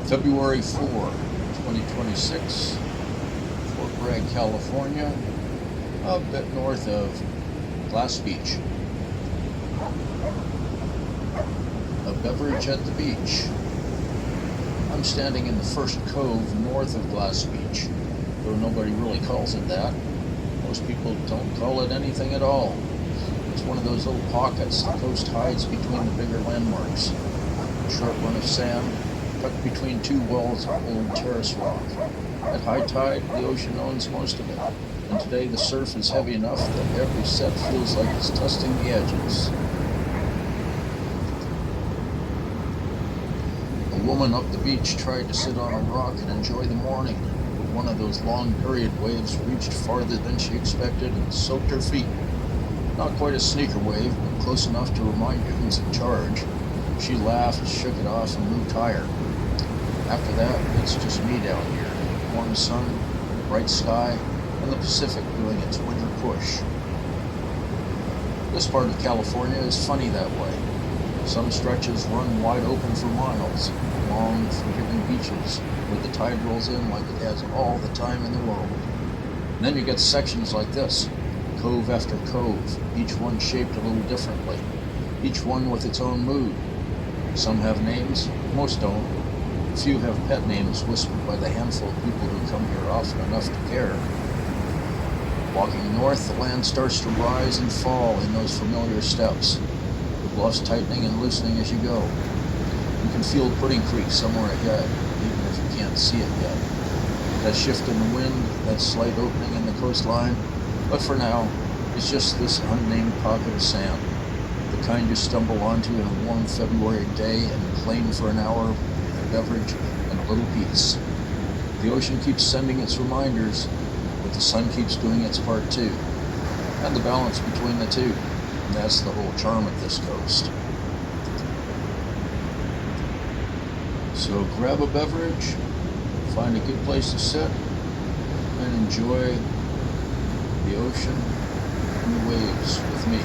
February 4, 2026, Fort Bragg, California, a bit north of Glass Beach. A beverage at the beach. I'm standing in the first cove north of Glass Beach, though nobody really calls it that. Most people don't call it anything at all. It's one of those little pockets the coast hides between the bigger landmarks. A short run of sand, tucked between two walls of old terrace rock. At high tide, the ocean owns most of it, and today the surf is heavy enough that every set feels like it's dusting the edges. A woman up the beach tried to sit on a rock and enjoy the morning, but one of those long period waves reached farther than she expected and soaked her feet. Not quite a sneaker wave, but close enough to remind you who's in charge. She laughed, shook it off, and moved higher. After that, it's just me down here. Warm sun, bright sky, and the Pacific doing its winter push. This part of California is funny that way. Some stretches run wide open for miles, long, forgiving beaches where the tide rolls in like it has all the time in the world. And then you get sections like this, cove after cove, each one shaped a little differently, each one with its own mood. Some have names, most don't. Few have pet names whispered by the handful of people who come here often enough to care. Walking north, the land starts to rise and fall in those familiar steps, the bluffs tightening and loosening as you go. You can feel Pudding Creek somewhere ahead, even if you can't see it yet. That shift in the wind, that slight opening in the coastline, but for now, it's just this unnamed pocket of sand, the kind you stumble onto in a warm February day and claim for an hour with a beverage and a little peace. The ocean keeps sending its reminders, but the sun keeps doing its part too, and the balance between the two, and that's the whole charm of this coast. So grab a beverage, find a good place to sit, and enjoy the ocean and the waves with me.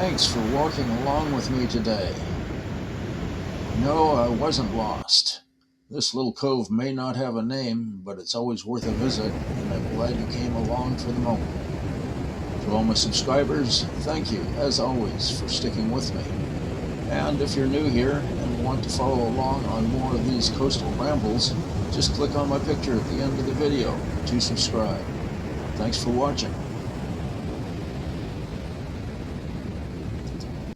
Thanks for walking along with me today. No, I wasn't lost. This little cove may not have a name, but it's always worth a visit, and I'm glad you came along for the moment. To all my subscribers, thank you, as always, for sticking with me. And if you're new here and want to follow along on more of these coastal rambles, just click on my picture at the end of the video to subscribe. Thanks for watching.